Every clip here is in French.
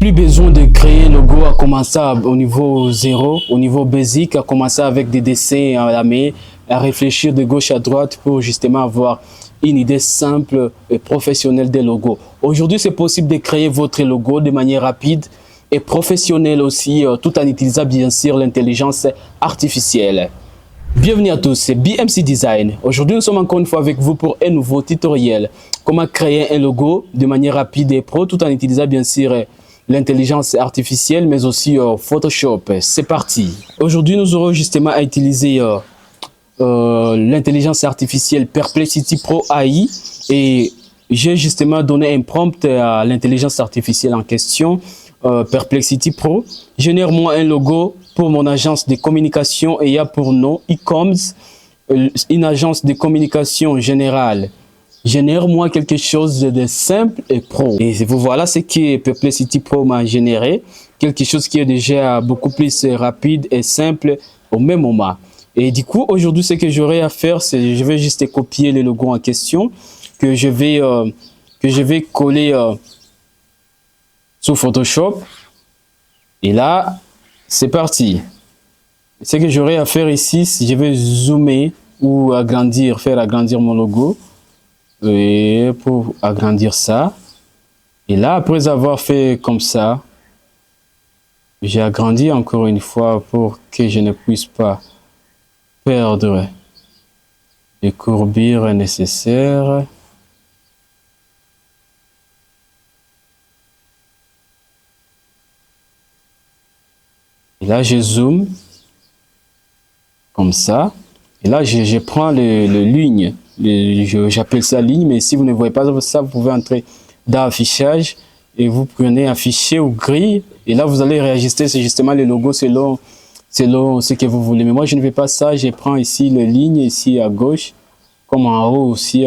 Plus besoin de créer un logo, à commencer au niveau zéro, au niveau basique, à commencer avec des dessins à la main, à réfléchir de gauche à droite pour justement avoir une idée simple et professionnelle des logos. Aujourd'hui, c'est possible de créer votre logo de manière rapide et professionnelle aussi, tout en utilisant bien sûr l'intelligence artificielle. Bienvenue à tous, c'est BMC Design. Aujourd'hui, nous sommes encore une fois avec vous pour un nouveau tutoriel. Comment créer un logo de manière rapide et pro tout en utilisant bien sûr l'intelligence artificielle, mais aussi Photoshop. C'est parti. Aujourd'hui, nous aurons justement à utiliser l'intelligence artificielle Perplexity Pro AI et j'ai justement donné un prompt à l'intelligence artificielle en question, Perplexity Pro. Génère-moi un logo pour mon agence de communication et il y a pour nom e-commerce, une agence de communication générale. Génère-moi quelque chose de simple et pro. Et vous voilà ce que Perplexity Pro m'a généré. Quelque chose qui est déjà beaucoup plus rapide et simple au même moment. Et du coup, aujourd'hui, ce que j'aurai à faire, c'est je vais juste copier le logo en question que je vais coller sur Photoshop. Et là, c'est parti. Ce que j'aurai à faire ici, c'est je vais zoomer ou agrandir, faire agrandir mon logo. Et pour agrandir ça. Et là, après avoir fait comme ça, j'ai agrandi encore une fois pour que je ne puisse pas perdre les courbures nécessaires. Et là, je zoome comme ça. Et là, je prends les lignes. J'appelle ça ligne, mais si vous ne voyez pas ça, vous pouvez entrer dans affichage et vous prenez un fichier ou grille. Et là, vous allez réajuster justement le logo selon ce que vous voulez. Mais moi, je ne fais pas ça. Je prends ici les lignes, ici à gauche, comme en haut aussi,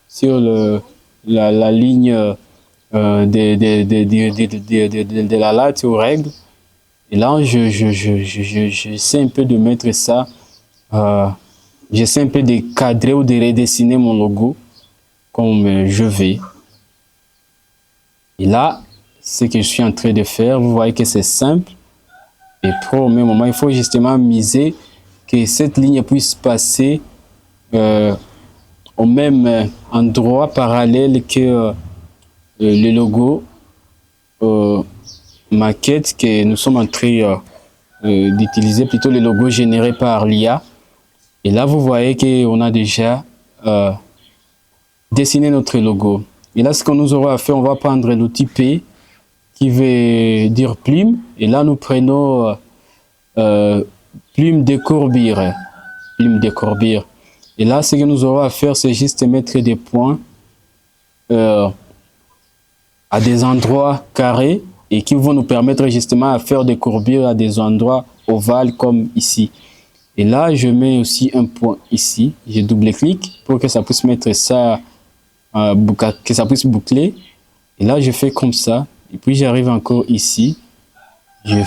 sur la ligne de la latte aux règles. Et là, j'essaie un peu de mettre ça. J'essaie un peu de cadrer ou de redessiner mon logo comme je vais. Et là, ce que je suis en train de faire, vous voyez que c'est simple. Et pour au même moment, il faut justement miser que cette ligne puisse passer au même endroit parallèle que le logo maquette que nous sommes en train d'utiliser, plutôt le logo généré par l'IA. Et là, vous voyez qu'on a déjà dessiné notre logo. Et là, ce que nous aurons à faire, on va prendre l'outil P qui veut dire plume. Et là, nous prenons plume décourbir. Plume décourbir. Et là, ce que nous aurons à faire, c'est juste mettre des points à des endroits carrés et qui vont nous permettre justement à faire des courbures à des endroits ovales comme ici. Et là, je mets aussi un point ici. Je double-clique pour que ça puisse mettre ça, que ça puisse boucler. Et là, je fais comme ça. Et puis, j'arrive encore ici. Je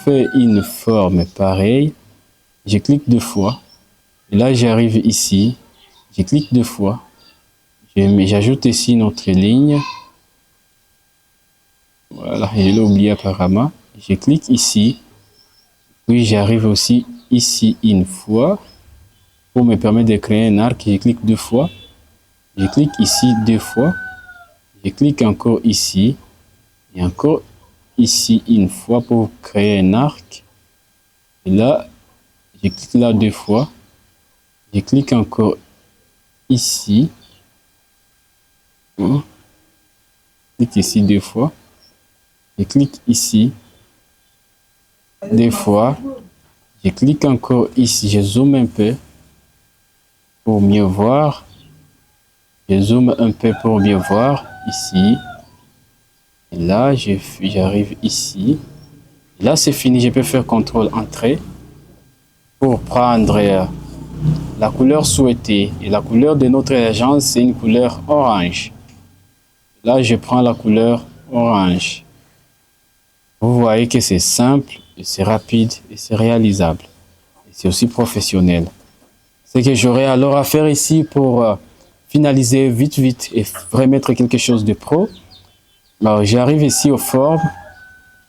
fais une forme pareille. Je clique 2 fois. Et là, j'arrive ici. Je clique 2 fois. J'ajoute ici notre ligne. Voilà, je l'ai oublié apparemment. Je clique ici. Puis, j'arrive aussi ici une fois pour me permettre de créer un arc. Je clique 2 fois, je clique ici 2 fois, je clique encore ici et encore ici une fois pour créer un arc. Et là, je clique là 2 fois, je clique encore ici, je clique ici 2 fois, je clique ici 2 fois. Je clique encore ici, je zoome un peu pour mieux voir. Je zoome un peu pour mieux voir ici. Et là, j'arrive ici. Et là, c'est fini. Je peux faire CTRL Entrée pour prendre la couleur souhaitée. Et la couleur de notre agence, c'est une couleur orange. Là, je prends la couleur orange. Vous voyez que c'est simple, c'est rapide et c'est réalisable. C'est aussi professionnel. Ce que j'aurai alors à faire ici pour finaliser vite et remettre quelque chose de pro, Alors, j'arrive ici aux formes.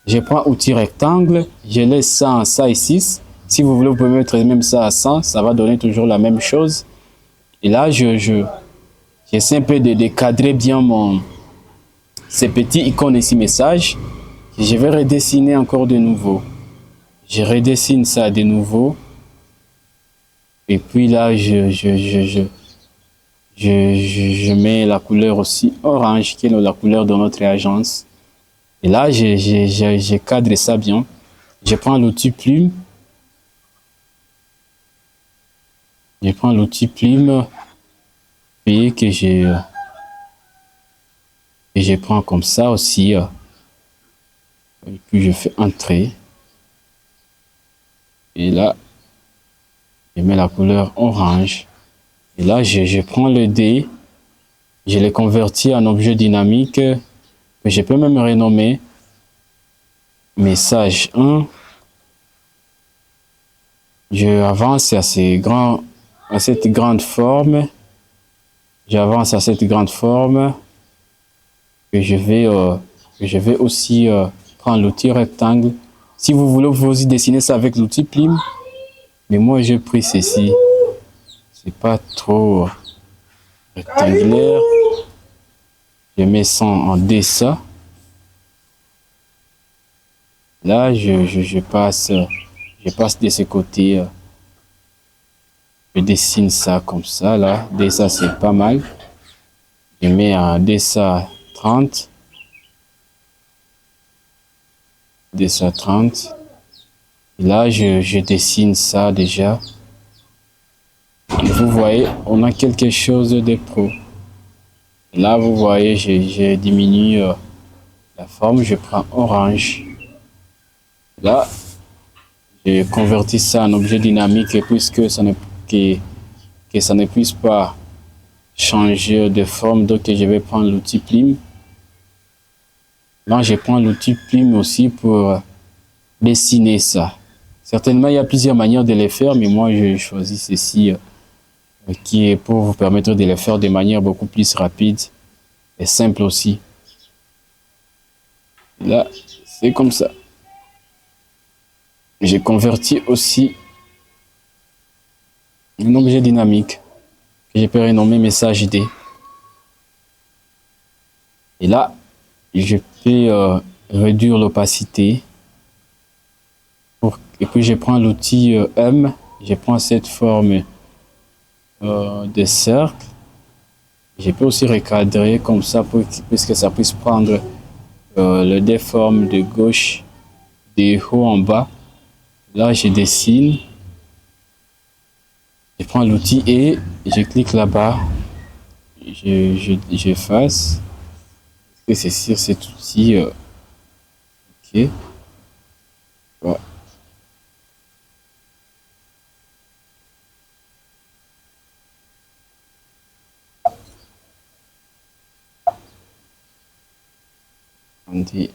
Je prends outil rectangle. Je laisse ça en size 6. Si vous voulez, vous pouvez mettre même ça à 100. Ça va donner toujours la même chose. Et là, j'essaie un peu de cadrer bien ces petits icônes ici, message. Je vais redessiner encore de nouveau. Je redessine ça de nouveau. Et puis là, je mets la couleur aussi orange, qui est la couleur de notre agence. Et là, je cadre ça bien. Je prends l'outil plume. Je prends l'outil plume et que je prends comme ça aussi. Et puis je fais entrer. Et là, je mets la couleur orange. Et là, je prends le dé. Je le convertis en objet dynamique que je peux même renommer message 1. Je avance à cette grande forme. J'avance à cette grande forme que je vais aussi prendre l'outil rectangle. Si vous voulez, vous aussi dessiner ça avec l'outil plume. Mais moi, j'ai pris ceci. C'est pas trop rectangulaire. Je mets ça en dessin. Là, je passe de ce côté. Je dessine ça comme ça, là. Dessin, c'est pas mal. Je mets un dessin 30. Dessin 30. Et là, je dessine ça déjà. Et vous voyez, on a quelque chose de pro. Et là, vous voyez, je diminue la forme. Je prends orange. Là, je convertis ça en objet dynamique puisque ça ne puisse pas changer de forme. Donc, je vais prendre l'outil plume. Là, je prends l'outil plume aussi pour dessiner ça. Certainement, il y a plusieurs manières de les faire, mais moi, je choisis ceci qui est pour vous permettre de les faire de manière beaucoup plus rapide et simple aussi. Et là, c'est comme ça. J'ai converti aussi un objet dynamique que je peux renommer message D. Et là, je peux réduire l'opacité. Et puis je prends l'outil M, je prends cette forme de cercle. Je peux aussi recadrer comme ça pour que ça puisse prendre le déforme de gauche, de haut en bas. Là, je dessine. Je prends l'outil et je clique là-bas. J'efface. Et c'est sur cet outil. Ok. Voilà.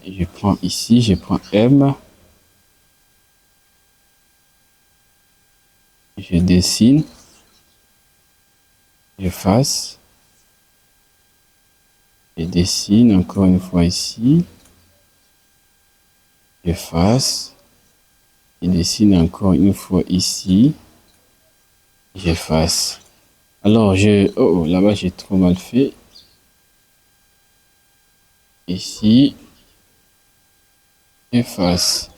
Je prends ici, je prends M. Je dessine. J'efface. Je dessine encore une fois ici. J'efface. Je dessine encore une fois ici. J'efface. Alors, oh, là-bas, j'ai trop mal fait. Ici. Efface.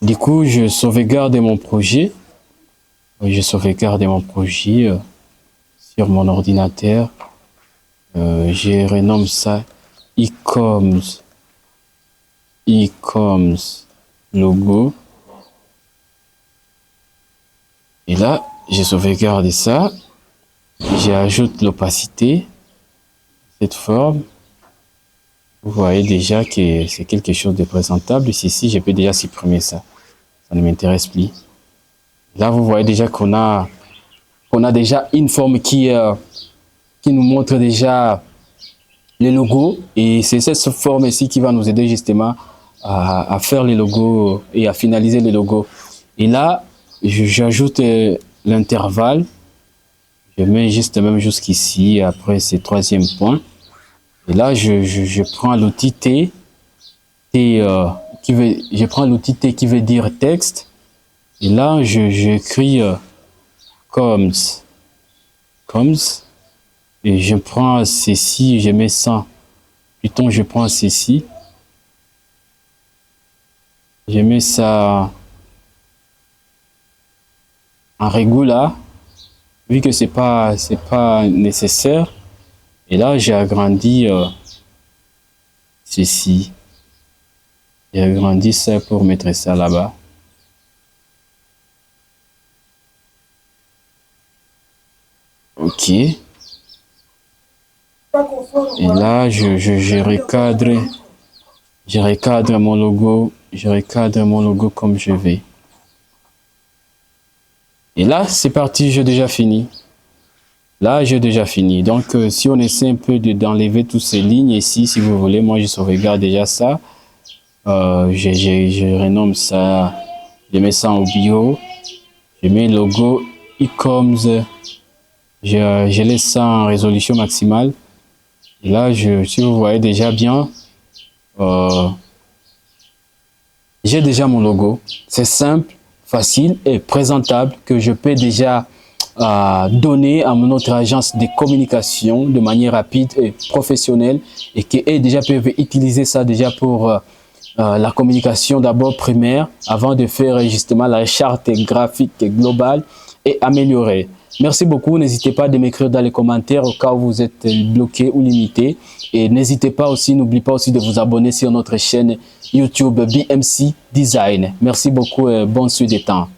Du coup, je sauvegarde mon projet. Je sauvegarde mon projet sur mon ordinateur. Je renomme ça Ecoms logo. Et là, je sauvegarde ça. J'ajoute l'opacité, cette forme. Vous voyez déjà que c'est quelque chose de présentable. Ici, je peux déjà supprimer ça. Ça ne m'intéresse plus. Là, vous voyez déjà qu'on a déjà une forme qui nous montre déjà les logos. Et c'est cette forme ici qui va nous aider justement à faire les logos et à finaliser les logos. Et là, j'ajoute l'intervalle. Je mets juste même jusqu'ici, après ce troisième point. Et là, je prends l'outil T, je prends l'outil T qui veut dire texte. Et là, j'écris comes. Et je prends ceci, je mets ça. Plutôt, je prends ceci. Je mets ça en régular, vu que c'est pas nécessaire. Et là, j'ai agrandi ceci. J'ai agrandi ça pour mettre ça là-bas. Ok. Et là, je recadre mon logo. Je recadre mon logo comme je vais. Et là, c'est parti, j'ai déjà fini. Là, j'ai déjà fini. Donc, si on essaie un peu d'enlever toutes ces lignes ici, si vous voulez, moi, je sauvegarde déjà ça. Je renomme ça. Je mets ça en bio. Je mets le logo e-coms. Je laisse ça en résolution maximale. Et là, si vous voyez déjà bien, j'ai déjà mon logo. C'est simple, facile et présentable que je peux déjà donner à notre agence de communication de manière rapide et professionnelle et qu'eux déjà peuvent utiliser ça déjà pour la communication d'abord primaire avant de faire justement la charte graphique globale et améliorer. Merci beaucoup. N'hésitez pas à m'écrire dans les commentaires au cas où vous êtes bloqué ou limité. Et n'hésitez pas aussi, n'oubliez pas aussi de vous abonner sur notre chaîne YouTube BMC Design. Merci beaucoup et bonne suite de temps.